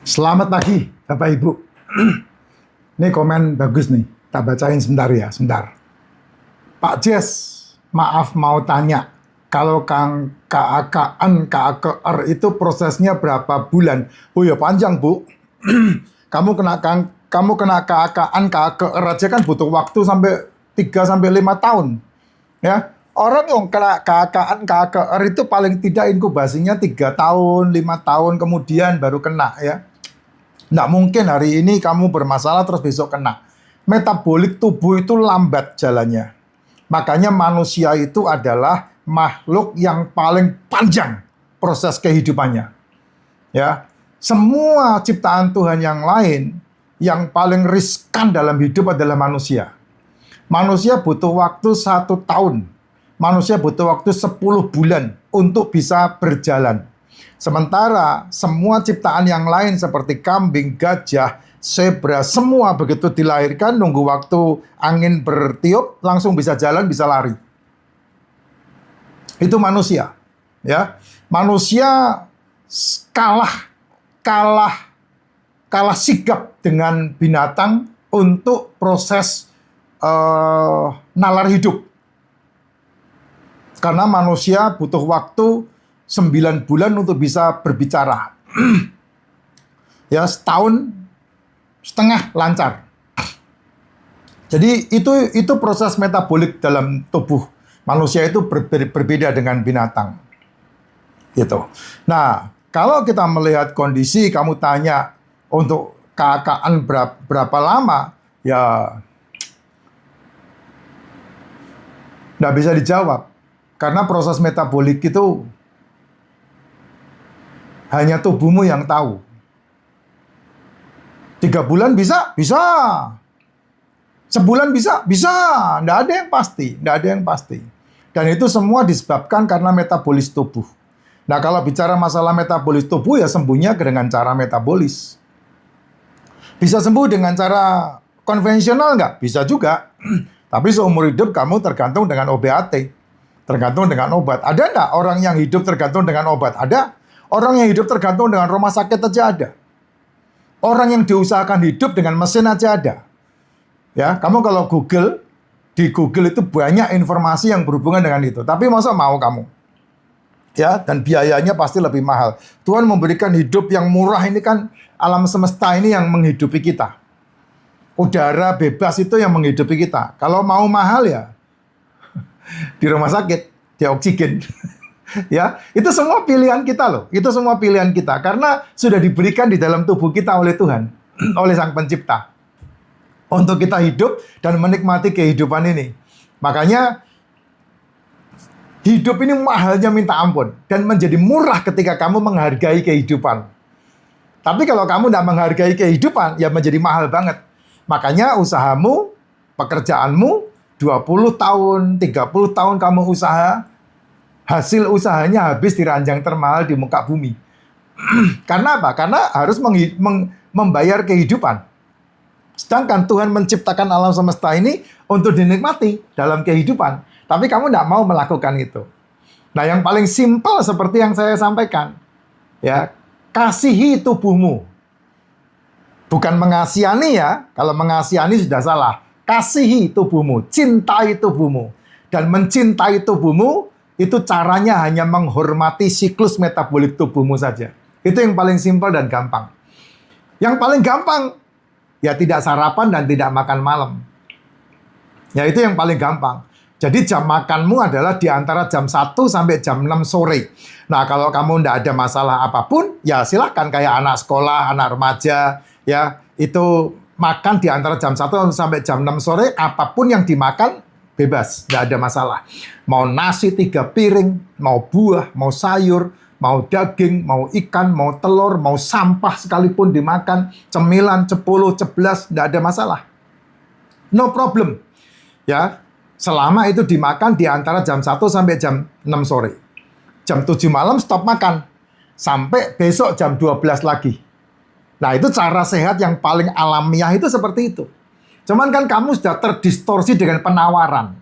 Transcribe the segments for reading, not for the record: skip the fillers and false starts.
Selamat pagi, Bapak Ibu. Ini komen bagus nih, tak bacain sebentar ya, sebentar. Pak Jess, maaf mau tanya, kalau Kang KAKN, KAKR itu prosesnya berapa bulan? Oh ya panjang, Bu. Kamu kena KAKN, KAKR aja kan butuh waktu sampai 3 sampai 5 tahun. Ya. Orang yang kena KAKN, KAKR itu paling tidak inkubasinya 3 tahun, 5 tahun kemudian baru kena ya. Nggak mungkin hari ini kamu bermasalah terus besok kena. Metabolik tubuh itu lambat jalannya. Makanya manusia itu adalah makhluk yang paling panjang proses kehidupannya. Ya, semua ciptaan Tuhan yang lain yang paling riskan dalam hidup adalah manusia. Manusia butuh waktu 1 tahun. Manusia butuh waktu 10 bulan untuk bisa berjalan. Sementara semua ciptaan yang lain seperti kambing, gajah, zebra, semua begitu dilahirkan nunggu waktu angin bertiup langsung bisa jalan, bisa lari. Itu manusia, ya. Manusia kalah sigap dengan binatang untuk proses nalar hidup. Karena manusia butuh waktu 9 bulan untuk bisa berbicara. Ya, 1,5 tahun lancar. Jadi itu proses metabolik dalam tubuh manusia itu berbeda dengan binatang. Gitu. Nah, kalau kita melihat kondisi, kamu tanya untuk KAKN berapa lama, ya nggak bisa dijawab. Karena proses metabolik itu hanya tubuhmu yang tahu. 3 bulan bisa? Bisa. Sebulan bisa? Bisa. Nggak ada yang pasti. Nggak ada yang pasti. Dan itu semua disebabkan karena metabolis tubuh. Nah, kalau bicara masalah metabolis tubuh, ya sembuhnya dengan cara metabolis. Bisa sembuh dengan cara konvensional nggak? Bisa juga. Tapi seumur hidup kamu tergantung dengan OBAT. Tergantung dengan obat. Ada nggak orang yang hidup tergantung dengan obat? Ada. Orang yang hidup tergantung dengan rumah sakit aja ada. Orang yang diusahakan hidup dengan mesin aja ada. Ya, kamu kalau di Google itu banyak informasi yang berhubungan dengan itu. Tapi masa mau kamu? Ya, dan biayanya pasti lebih mahal. Tuhan memberikan hidup yang murah ini kan alam semesta ini yang menghidupi kita. Udara bebas itu yang menghidupi kita. Kalau mau mahal ya di rumah sakit, di oksigen. Ya, itu semua pilihan kita loh. Itu semua pilihan kita karena sudah diberikan di dalam tubuh kita oleh Tuhan, oleh Sang Pencipta. Untuk kita hidup dan menikmati kehidupan ini. Makanya hidup ini mahalnya minta ampun dan menjadi murah ketika kamu menghargai kehidupan. Tapi kalau kamu tidak menghargai kehidupan, ya menjadi mahal banget. Makanya usahamu, pekerjaanmu 20 tahun, 30 tahun kamu usaha, hasil usahanya habis di ranjang termahal di muka bumi. Karena apa? Karena harus membayar kehidupan. Sedangkan Tuhan menciptakan alam semesta ini untuk dinikmati dalam kehidupan. Tapi kamu tidak mau melakukan itu. Nah, yang paling simpel seperti yang saya sampaikan. Ya, kasihi tubuhmu. Bukan mengasihani ya. Kalau mengasihani sudah salah. Kasihi tubuhmu, cintai tubuhmu. Dan mencintai tubuhmu itu caranya hanya menghormati siklus metabolik tubuhmu saja. Itu yang paling simpel dan gampang. Yang paling gampang, ya tidak sarapan dan tidak makan malam. Ya itu yang paling gampang. Jadi jam makanmu adalah di antara jam 1 sampai jam 6 sore. Nah kalau kamu tidak ada masalah apapun, ya silahkan kayak anak sekolah, anak remaja, ya itu makan di antara jam 1 sampai jam 6 sore, apapun yang dimakan, bebas, nggak ada masalah. Mau nasi 3 piring, mau buah, mau sayur, mau daging, mau ikan, mau telur, mau sampah sekalipun dimakan, cemilan, cepuluh, ceplas, nggak ada masalah. No problem. Ya, selama itu dimakan di antara jam 1 sampai jam 6 sore. Jam 7 malam stop makan. Sampai besok jam 12 lagi. Nah, itu cara sehat yang paling alamiah itu seperti itu. Cuman kan kamu sudah terdistorsi dengan penawaran.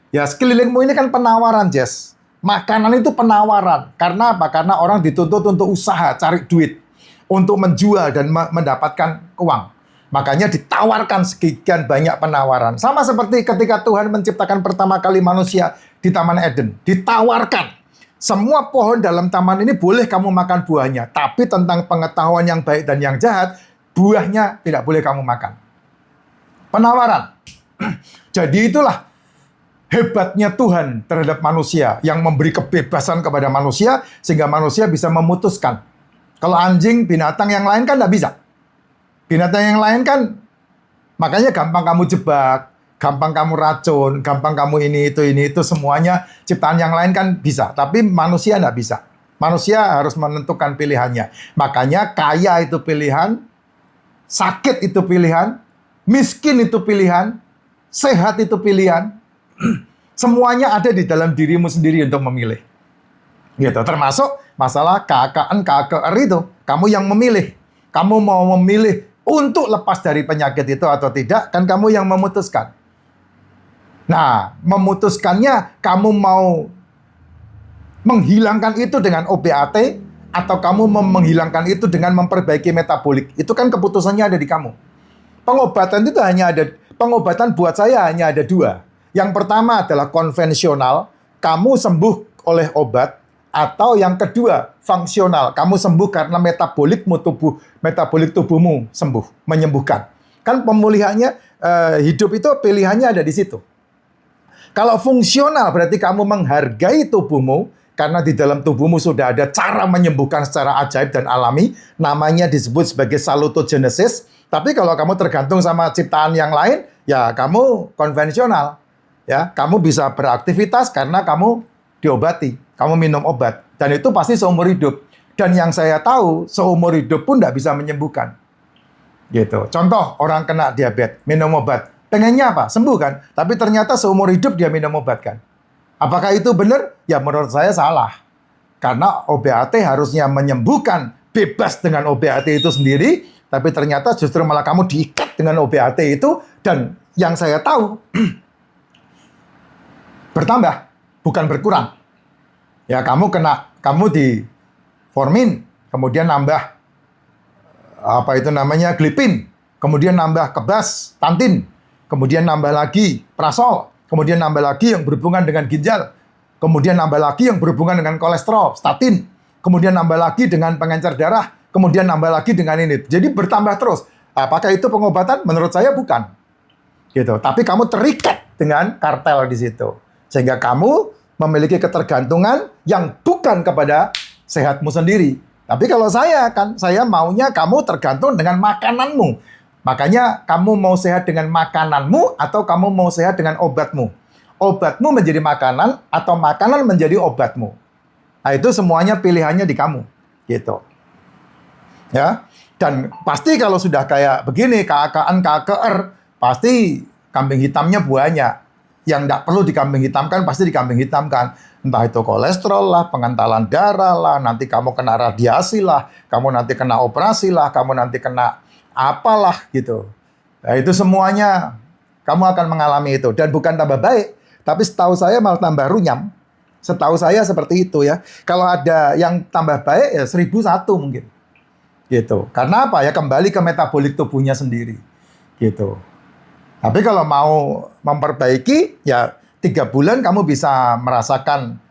Ya, sekelilingmu ini kan penawaran, Jess. Makanan itu penawaran. Karena apa? Karena orang dituntut untuk usaha, cari duit. untuk menjual dan mendapatkan uang. Makanya ditawarkan sekian banyak penawaran. Sama seperti ketika Tuhan menciptakan pertama kali manusia di Taman Eden. Ditawarkan. Semua pohon dalam taman ini boleh kamu makan buahnya. Tapi tentang pengetahuan yang baik dan yang jahat, buahnya tidak boleh kamu makan. Penawaran. Jadi itulah hebatnya Tuhan terhadap manusia yang memberi kebebasan kepada manusia sehingga manusia bisa memutuskan. Kalau anjing, binatang yang lain kan tidak bisa. Binatang yang lain kan makanya gampang kamu jebak, gampang kamu racun, gampang kamu ini itu semuanya ciptaan yang lain kan bisa. Tapi manusia tidak bisa. Manusia harus menentukan pilihannya. Makanya kaya itu pilihan, sakit itu pilihan, miskin itu pilihan, sehat itu pilihan. Semuanya ada di dalam dirimu sendiri untuk memilih. Gitu. Termasuk masalah KKR itu. Kamu yang memilih. Kamu mau memilih untuk lepas dari penyakit itu atau tidak, kan kamu yang memutuskan. Nah, memutuskannya kamu mau menghilangkan itu dengan OBAT atau kamu menghilangkan itu dengan memperbaiki metabolik. Itu kan keputusannya ada di kamu. Pengobatan itu pengobatan buat saya hanya ada dua. Yang pertama adalah konvensional, kamu sembuh oleh obat, atau yang kedua, fungsional, kamu sembuh karena metabolik tubuhmu sembuh, menyembuhkan. Kan pemulihannya hidup itu pilihannya ada di situ. Kalau fungsional berarti kamu menghargai tubuhmu karena di dalam tubuhmu sudah ada cara menyembuhkan secara ajaib dan alami, namanya disebut sebagai salutogenesis. Tapi kalau kamu tergantung sama ciptaan yang lain, ya kamu konvensional. Ya, kamu bisa beraktivitas karena kamu diobati, kamu minum obat, dan itu pasti seumur hidup. Dan yang saya tahu, seumur hidup pun tidak bisa menyembuhkan. Gitu. Contoh, orang kena diabetes, minum obat. Pengennya apa? Sembuh kan? Tapi ternyata seumur hidup dia minum obat kan? Apakah itu benar? Ya menurut saya salah. Karena OBAT harusnya menyembuhkan, bebas dengan OBAT itu sendiri, tapi ternyata justru malah kamu diikat dengan OBAT itu, dan yang saya tahu, bertambah, bukan berkurang. Ya, kamu di formin, kemudian nambah glipin, kemudian nambah kebas, tantin, kemudian nambah lagi prasol, kemudian nambah lagi yang berhubungan dengan ginjal, kemudian nambah lagi yang berhubungan dengan kolesterol, statin, kemudian nambah lagi dengan pengencer darah, kemudian nambah lagi dengan ini. Jadi bertambah terus. Apakah itu pengobatan? Menurut saya bukan. Gitu. Tapi kamu terikat dengan kartel di situ. Sehingga kamu memiliki ketergantungan yang bukan kepada sehatmu sendiri. Tapi kalau saya maunya kamu tergantung dengan makananmu. Makanya kamu mau sehat dengan makananmu atau kamu mau sehat dengan obatmu. Obatmu menjadi makanan atau makanan menjadi obatmu. Nah, itu semuanya pilihannya di kamu. Gitu. Ya. Dan pasti kalau sudah kayak begini, KKR, pasti kambing hitamnya banyak. Yang tidak perlu dikambing hitamkan, pasti dikambing hitamkan. Entah itu kolesterol lah, pengentalan darah lah, nanti kamu kena radiasi lah, kamu nanti kena operasi lah, kamu nanti kena apalah gitu. Nah, itu semuanya kamu akan mengalami itu. Dan bukan tambah baik, tapi setahu saya malah tambah runyam. Setahu saya seperti itu ya. Kalau ada yang tambah baik, ya 1001 mungkin. Gitu. Karena apa? Ya kembali ke metabolik tubuhnya sendiri. Gitu. Tapi kalau mau memperbaiki, ya 3 bulan kamu bisa merasakan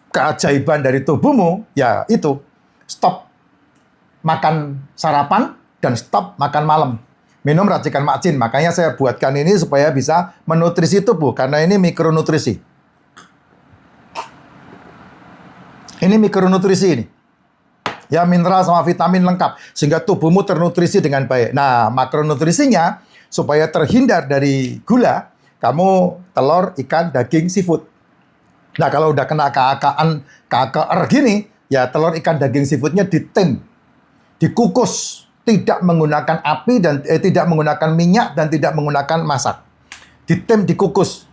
keajaiban dari tubuhmu, ya itu. Stop makan sarapan dan stop makan malam. Minum racikan makcin. Makanya saya buatkan ini supaya bisa menutrisi tubuh, karena ini mikronutrisi. Ini mikronutrisi ini. Ya mineral sama vitamin lengkap, sehingga tubuhmu ternutrisi dengan baik. Nah, makronutrisinya, supaya terhindar dari gula, kamu telur, ikan, daging, seafood. Nah, kalau udah kena KKR gini, ya telur, ikan, daging, seafoodnya ditem, dikukus, tidak menggunakan api dan tidak menggunakan minyak dan tidak menggunakan masak. Ditem, dikukus.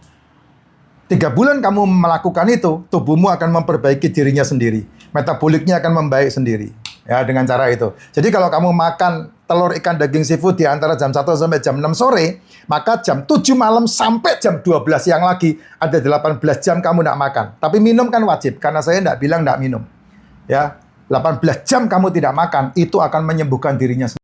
3 bulan kamu melakukan itu, tubuhmu akan memperbaiki dirinya sendiri. Metaboliknya akan membaik sendiri. Ya, dengan cara itu. Jadi kalau kamu makan telur, ikan, daging, seafood di antara jam 1 sampai jam 6 sore, maka jam 7 malam sampai jam 12 siang lagi, ada 18 jam kamu tidak makan. Tapi minum kan wajib, karena saya tidak bilang tidak minum. Ya, 18 jam kamu tidak makan, itu akan menyembuhkan dirinya sendiri.